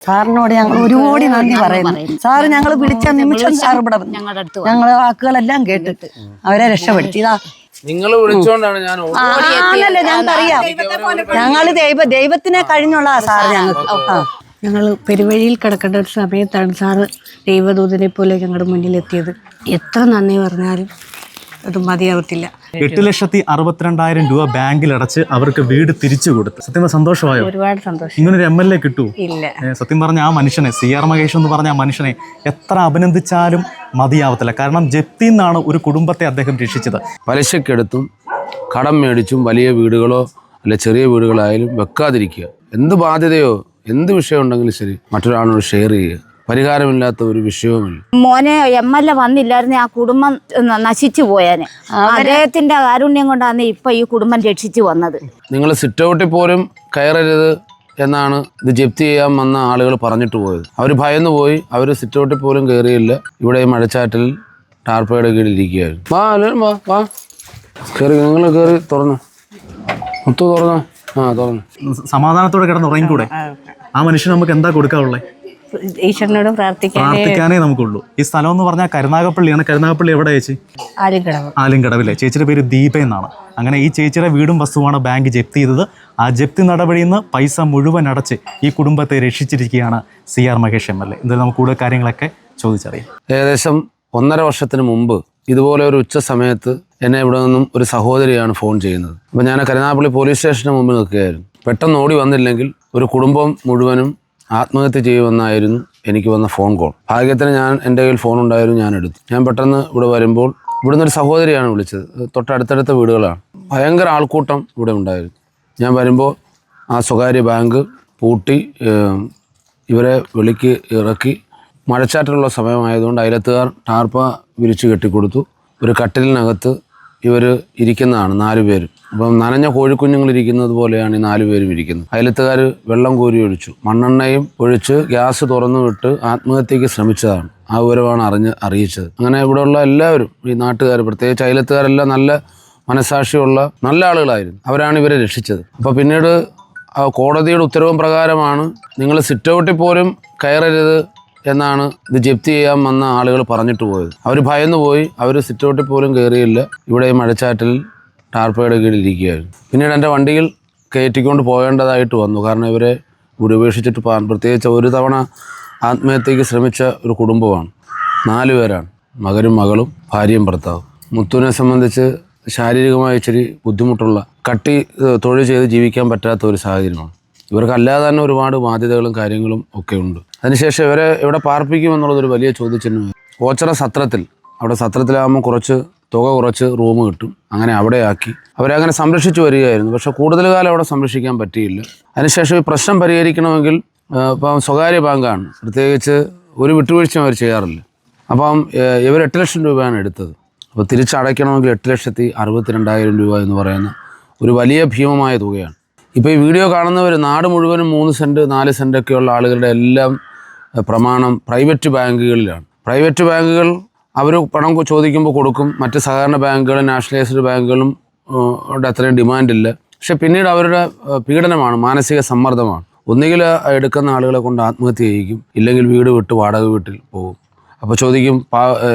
സാറിനോട് ഞങ്ങൾ ഒരുപാട് നന്ദി പറയുന്നു. സാറ് ഞങ്ങൾ വിളിച്ച നിമിഷം സാർ ഇവിടെ ഞങ്ങളെ വാക്കുകളെല്ലാം കേട്ടിട്ട് അവരെ രക്ഷപ്പെടുത്തി. ഇതാ നിങ്ങൾ വിളിച്ചോണ്ടാണ് ഞാൻ ആണല്ലേ, ഞങ്ങൾക്കറിയാം. ഞങ്ങള് ദൈവത്തിനെ കഴിഞ്ഞുള്ള സാർ ഞങ്ങൾക്ക്. ഞങ്ങൾ പെരുവഴിയിൽ കിടക്കേണ്ട ഒരു സമയത്താണ് സാറ് ദൈവദൂതനെ പോലെ ഞങ്ങളുടെ മുന്നിലെത്തിയത്. എത്ര നന്ദി പറഞ്ഞാലും അത് മതിയാവത്തില്ല. 8,62,000 രൂപ ബാങ്കിൽ അടച്ച് അവർക്ക് വീട് തിരിച്ചു കൊടുത്തു. സത്യം സന്തോഷമായോ? ഒരുപാട് സന്തോഷം. ഇങ്ങനൊരു MLA കിട്ടൂ? ഇല്ല. സത്യം പറഞ്ഞ ആ മനുഷ്യനെ, CR മഹേഷ് എന്ന് പറഞ്ഞ ആ മനുഷ്യനെ എത്ര അഭിനന്ദിച്ചാലും മതിയാവത്തില്ല. കാരണം ജപ്തിയിൽ നിന്നാണ് ഒരു കുടുംബത്തെ അദ്ദേഹം രക്ഷിച്ചത്. പലിശക്കെടുത്തും കടം മേടിച്ചും വലിയ വീടുകളോ അല്ലെ ചെറിയ വീടുകളായാലും വെക്കാതിരിക്കുക. എന്ത് ബാധ്യതയോ എന്ത് വിഷയം ഉണ്ടെങ്കിലും ശരി മറ്റൊരാളോട് ഷെയർ ചെയ്യുക. പരിഹാരമില്ലാത്ത ഒരു വിഷയവുമില്ല. മോനെ MLA വന്നില്ലായിരുന്നു ആ കുടുംബം നശിച്ചു പോയാന്. അദ്ദേഹത്തിന്റെ കാരുണ്യം കൊണ്ടാണ് ഇപ്പൊ ഈ കുടുംബം രക്ഷിച്ചു വന്നത്. നിങ്ങൾ സിറ്റൗട്ടിൽ പോലും കയറരുത് എന്നാണ് ഇത് ജപ്തി ചെയ്യാൻ വന്ന ആളുകൾ പറഞ്ഞിട്ട് പോയത്. അവർ ഭയന്നു പോയി. അവർ സിറ്റൗട്ടിൽ പോലും കയറിയില്ല. ഇവിടെ മഴച്ചാറ്റിൽ ടാർപ്പയുടെ കീഴിൽ ഇരിക്കുകയായിരുന്നു. വാ എല്ലാവരും വാ വാ കയറി. നിങ്ങൾ കയറി തുറന്നു മുത്തു തുറന്നു. തുറന്നു. സമാധാനത്തോടെ കിടന്ന് ഉറങ്ങിക്കൂടെ? ആ മനുഷ്യന് നമുക്ക് എന്താ കൊടുക്കാനുള്ളത്? ഈശ്വരനോട് പ്രാർത്ഥിക്കാനേ നമുക്കുള്ളൂ. ഈ സ്ഥലം എന്ന് പറഞ്ഞാൽ കരുനാഗപ്പള്ളിയാണ്. കരുനാഗപ്പള്ളി എവിടെ ചേച്ചി? ആലിൻകടവിലെ. ചേച്ചിയുടെ പേര് ദീപ എന്നാണ്. അങ്ങനെ ഈ ചേച്ചിയുടെ വീടും വസ്തുവാണ് ബാങ്ക് ജപ്തി ചെയ്തത്. ആ ജപ്തി നടപടിയിൽ നിന്ന് പൈസ മുഴുവൻ അടച്ച് ഈ കുടുംബത്തെ രക്ഷിച്ചിരിക്കുകയാണ് CR മഹേഷ് MLA. എന്തായാലും നമുക്ക് കൂടുതൽ കാര്യങ്ങളൊക്കെ ചോദിച്ചറിയാം. ഏകദേശം 1.5 വർഷത്തിന് മുമ്പ് ഇതുപോലെ ഒരു ഉച്ച സമയത്ത് എന്നെ ഇവിടെ നിന്നും ഒരു സഹോദരിയാണ് ഫോൺ ചെയ്യുന്നത്. അപ്പോൾ ഞാൻ കരുനാഗപ്പള്ളി പോലീസ് സ്റ്റേഷന് മുമ്പിൽ നിൽക്കുകയായിരുന്നു. പെട്ടെന്ന് ഓടി വന്നില്ലെങ്കിൽ ഒരു കുടുംബം മുഴുവനും ആത്മഹത്യ ചെയ്യുമെന്നായിരുന്നു എനിക്ക് വന്ന ഫോൺ കോൾ. ഭാഗ്യത്തിന് എൻ്റെ കയ്യിൽ ഫോൺ ഉണ്ടായിരുന്നു, ഞാൻ എടുത്തു. ഞാൻ പെട്ടെന്ന് ഇവിടെ വരുമ്പോൾ ഇവിടുന്ന് ഒരു സഹോദരിയാണ് വിളിച്ചത്. തൊട്ടടുത്തടുത്ത വീടുകളാണ്. ഭയങ്കര ആൾക്കൂട്ടം ഇവിടെ ഉണ്ടായിരുന്നു. ഞാൻ വരുമ്പോൾ ആ സ്വകാര്യ ബാങ്ക് പൂട്ടി ഇവരെ വെളിക്ക് ഇറക്കി. മഴച്ചാറ്റിലുള്ള സമയമായതുകൊണ്ട് അയലത്തുകാർ ടാർപ്പ വിരിച്ച് കെട്ടിക്കൊടുത്തു. ഒരു കട്ടിലിനകത്ത് ഇവർ ഇരിക്കുന്നതാണ് 4 പേരും. അപ്പം നനഞ്ഞ കോഴിക്കുഞ്ഞുങ്ങൾ ഇരിക്കുന്നത് പോലെയാണ് ഈ 4 പേരും ഇരിക്കുന്നത്. അയലത്തുകാർ വെള്ളം കോരി ഒഴിച്ചു, മണ്ണെണ്ണയും ഒഴിച്ച് ഗ്യാസ് തുറന്നു വിട്ട് ആത്മഹത്യക്ക് ശ്രമിച്ചതാണ്. ആ വിവരമാണ് അറിയിച്ചത്. അങ്ങനെ ഇവിടെയുള്ള എല്ലാവരും, ഈ നാട്ടുകാർ, പ്രത്യേകിച്ച് അയലത്തുകാരെല്ലാം നല്ല മനസാക്ഷിയുള്ള നല്ല ആളുകളായിരുന്നു. അവരാണ് ഇവരെ രക്ഷിച്ചത്. അപ്പോൾ പിന്നീട് കോടതിയുടെ ഉത്തരവും പ്രകാരമാണ് നിങ്ങൾ സിറ്റൗട്ടിൽ പോലും കയറരുത് എന്നാണ് ഇത് ജപ്തി ചെയ്യാൻ വന്ന ആളുകൾ പറഞ്ഞിട്ട് പോയത്. അവർ ഭയന്നു പോയി. അവർ സിറ്റൗട്ടിൽ പോലും കയറിയില്ല. ഇവിടെ മഴച്ചാറ്റിൽ ടാർപ്പയുടെ കീഴിൽ ഇരിക്കുകയായിരുന്നു. പിന്നീട് എൻ്റെ വണ്ടിയിൽ കയറ്റിക്കൊണ്ട് പോകേണ്ടതായിട്ട് വന്നു. കാരണം ഇവരെ ഇവിടെ ഉപേക്ഷിച്ചിട്ട് പ്രത്യേകിച്ച് ഒരു തവണ ആത്മഹത്യക്ക് ശ്രമിച്ച ഒരു കുടുംബമാണ്. 4 പേരാണ്, മകനും മകളും ഭാര്യയും ഭർത്താവും. മുത്തുവിനെ സംബന്ധിച്ച് ശാരീരികമായി ഇച്ചിരി ബുദ്ധിമുട്ടുള്ള, തൊഴിൽ ചെയ്ത് ജീവിക്കാൻ പറ്റാത്ത ഒരു സാഹചര്യമാണ്. ഇവർക്കല്ലാതെ തന്നെ ഒരുപാട് ബാധ്യതകളും കാര്യങ്ങളും ഒക്കെ ഉണ്ട്. അതിനുശേഷം ഇവരെ എവിടെ പാർപ്പിക്കുമെന്നുള്ളതൊരു വലിയ ചോദ്യചിഹ്നമാണ്. ഓച്ചിറ സത്രത്തിൽ, അവിടെ സത്രത്തിലാകുമ്പോൾ കുറച്ച് റൂം കിട്ടും. അങ്ങനെ അവിടെ ആക്കി അവരെ അങ്ങനെ സംരക്ഷിച്ചു വരികയായിരുന്നു. പക്ഷേ കൂടുതൽ കാലം അവിടെ സംരക്ഷിക്കാൻ പറ്റിയില്ല. അതിനുശേഷം ഈ പ്രശ്നം പരിഹരിക്കണമെങ്കിൽ ഇപ്പം സ്വകാര്യ ബാങ്കാണ്, പ്രത്യേകിച്ച് ഒരു വിട്ടുവീഴ്ചയും അവർ ചെയ്യാറില്ല. അപ്പം ഇവർ 8 ലക്ഷം രൂപയാണ് എടുത്തത്. അപ്പോൾ തിരിച്ചടയ്ക്കണമെങ്കിൽ 8,62,000 രൂപ എന്ന് പറയുന്ന ഒരു വലിയ ഭീമമായ തുകയാണ്. ഇപ്പോൾ ഈ വീഡിയോ കാണുന്നവർ നാട് മുഴുവനും 3 സെൻറ്റ് 4 സെൻറ്റൊക്കെയുള്ള ആളുകളുടെ എല്ലാം പ്രമാണം പ്രൈവറ്റ് ബാങ്കുകളിലാണ്. പ്രൈവറ്റ് ബാങ്കുകൾ അവർ പണം ചോദിക്കുമ്പോൾ കൊടുക്കും. മറ്റ് സഹകരണ ബാങ്കുകളും നാഷണലൈസ്ഡ് ബാങ്കുകളും അത്രയും ഡിമാൻഡില്ല. പക്ഷെ പിന്നീട് അവരുടെ പീഡനമാണ്, മാനസിക സമ്മർദ്ദമാണ്. ഒന്നുകിൽ എടുക്കുന്ന ആളുകളെ കൊണ്ട് ആത്മഹത്യ ചെയ്യിക്കും, ഇല്ലെങ്കിൽ വീട് വിട്ട് വാടക വീട്ടിൽ പോകും. അപ്പോൾ ചോദിക്കും,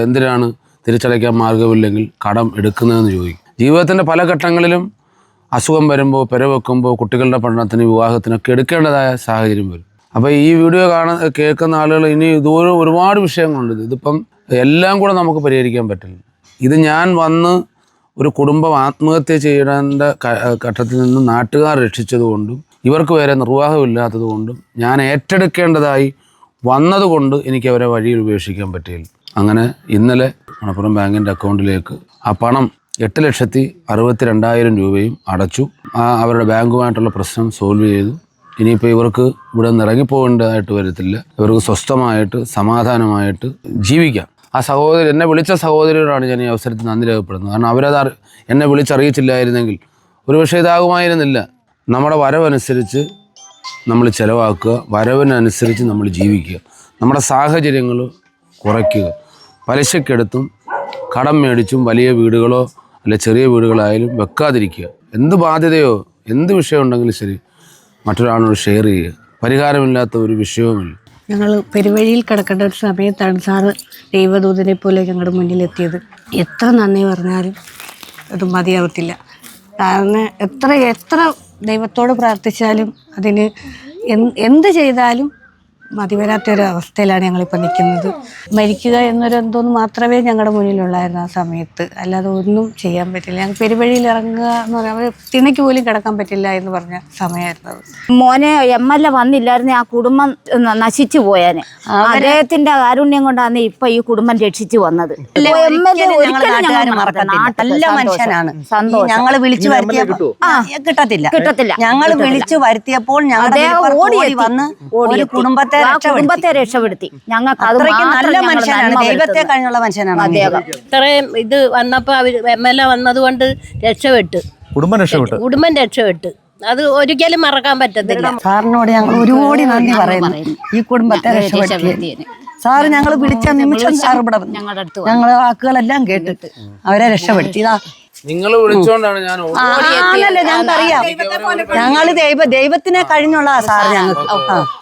എന്തിനാണ് തിരിച്ചടയ്ക്കാൻ മാർഗമില്ലെങ്കിൽ കടം എടുക്കുന്നതെന്ന് ചോദിക്കും. ജീവിതത്തിൻ്റെ പല ഘട്ടങ്ങളിലും അസുഖം വരുമ്പോൾ, പെരവെക്കുമ്പോൾ, കുട്ടികളുടെ പഠനത്തിന്, വിവാഹത്തിനൊക്കെ എടുക്കേണ്ടതായ സാഹചര്യം വരും. അപ്പോൾ ഈ വീഡിയോ കേൾക്കുന്ന ആളുകൾ ഇനി ഇതുപോലെ ഒരുപാട് വിഷയങ്ങളുണ്ട്. ഇതിപ്പം എല്ലാം കൂടെ നമുക്ക് പരിഹരിക്കാൻ പറ്റില്ല. ഇത് ഞാൻ വന്ന് ഒരു കുടുംബം ആത്മഹത്യ ചെയ്യേണ്ട ഘട്ടത്തിൽ നിന്ന് നാട്ടുകാർ രക്ഷിച്ചതുകൊണ്ടും ഇവർക്ക് വേറെ നിർവാഹമില്ലാത്തതുകൊണ്ടും ഞാൻ ഏറ്റെടുക്കേണ്ടതായി വന്നതുകൊണ്ട് എനിക്ക് അവരെ വഴിയിൽ ഉപേക്ഷിക്കാൻ പറ്റിയില്ല. അങ്ങനെ ഇന്നലെ മണപ്പുറം ബാങ്കിൻ്റെ അക്കൗണ്ടിലേക്ക് ആ പണം 8,62,000 രൂപയും അടച്ചു. അവരുടെ ബാങ്കുമായിട്ടുള്ള പ്രശ്നം സോൾവ് ചെയ്തു. ഇനിയിപ്പോൾ ഇവർക്ക് ഇവിടെ നിന്ന് ഇറങ്ങിപ്പോകേണ്ടതായിട്ട് വരത്തില്ല. ഇവർക്ക് സ്വസ്ഥമായിട്ട് സമാധാനമായിട്ട് ജീവിക്കാം. ആ സഹോദരി, എന്നെ വിളിച്ച സഹോദരിയോടാണ് ഞാൻ ഈ അവസരത്തിൽ നന്ദി രേഖപ്പെടുന്നത്. കാരണം അവരത് എന്നെ വിളിച്ചറിയിച്ചില്ലായിരുന്നെങ്കിൽ ഒരുപക്ഷെ ഇതാകുമായിരുന്നില്ല. നമ്മുടെ വരവനുസരിച്ച് നമ്മൾ ചിലവാക്കുക, വരവിനനുസരിച്ച് നമ്മൾ ജീവിക്കുക, നമ്മുടെ സാഹചര്യങ്ങൾ കുറയ്ക്കുക. പലിശക്കെടുത്തും കടം മേടിച്ചും വലിയ വീടുകളോ അല്ലെ ചെറിയ വീടുകളായാലും വെക്കാതിരിക്കുക. എന്ത് ബാധ്യതയോ എന്ത് വിഷയം ഉണ്ടെങ്കിലും ശരി മറ്റൊരാളോട് ഷെയർ ചെയ്യുക. പരിഹാരമില്ലാത്ത ഒരു വിഷയവുമില്ല. ഞങ്ങൾ പെരുവഴിയിൽ കിടക്കേണ്ട ഒരു സമയത്താണ് സാറ് ദൈവദൂതനെ പോലെ ഞങ്ങളുടെ മുന്നിലെത്തിയത്. എത്ര നന്ദി പറഞ്ഞാലും അത് മതിയാവത്തില്ല. കാരണം എത്ര ദൈവത്തോട് പ്രാർത്ഥിച്ചാലും അതിന് എന്ത് ചെയ്താലും മതി വരാത്തൊരു അവസ്ഥയിലാണ് ഞങ്ങളിപ്പോൾ നിൽക്കുന്നത്. മരിക്കുക എന്നൊരു എന്തോന്ന് മാത്രമേ ഞങ്ങളുടെ മുന്നിലുള്ളായിരുന്നു ആ സമയത്ത്. അല്ലാതെ ഒന്നും ചെയ്യാൻ പറ്റില്ല. ഞങ്ങൾ പെരുവഴിയിൽ ഇറങ്ങുക എന്ന് പറഞ്ഞാൽ തിണയ്ക്ക് പോലും കിടക്കാൻ പറ്റില്ല എന്ന് പറഞ്ഞ സമയമായിരുന്നു അത്. മോനെ MLA വന്നില്ലായിരുന്നെ ആ കുടുംബം നശിച്ചു പോയാനെ. അദ്ദേഹത്തിന്റെ കാരുണ്യം കൊണ്ടാണ് ഇപ്പൊ ഈ കുടുംബം രക്ഷിച്ചു വന്നത്. നല്ല മനുഷ്യനാണ്. ഞങ്ങള് വിളിച്ചു വരുത്തിയപ്പോൾ കിട്ടത്തില്ല. ഞങ്ങൾ വിളിച്ചു വരുത്തിയപ്പോൾ ഓടി വന്ന് ഒരു കുടുംബത്തെ രക്ഷപ്പെടുത്തി. ഞങ്ങൾക്ക് നല്ല മനുഷ്യനാണ്. ദൈവത്തെ കഴിഞ്ഞുള്ള മനുഷ്യനാണ് അദ്ദേഹം. ഇത്രയും ഇത് വന്നപ്പോ അവര് MLA വന്നതുകൊണ്ട് രക്ഷപ്പെട്ടു. കുടുംബം രക്ഷപ്പെട്ടു. അത് ഒരിക്കലും മറക്കാൻ പറ്റത്തില്ല. സാറിനോട് ഞങ്ങൾ ഒരുപാട് നന്ദി പറയുന്നു. ഈ കുടുംബത്തെ രക്ഷപ്പെടുത്തി സാറ് ഞങ്ങൾ വിളിച്ച നിമിഷം സാർ ഇവിടെ ഞങ്ങളെ വാക്കുകളെല്ലാം കേട്ടിട്ട് അവരെ രക്ഷപ്പെടുത്തി. നിങ്ങൾ വിളിച്ചോണ്ടാണ് ഞാൻ ഞങ്ങൾക്കറിയാം. ഞങ്ങള് ദൈവത്തിനെ കഴിഞ്ഞുള്ള സാർ ഞങ്ങൾക്ക്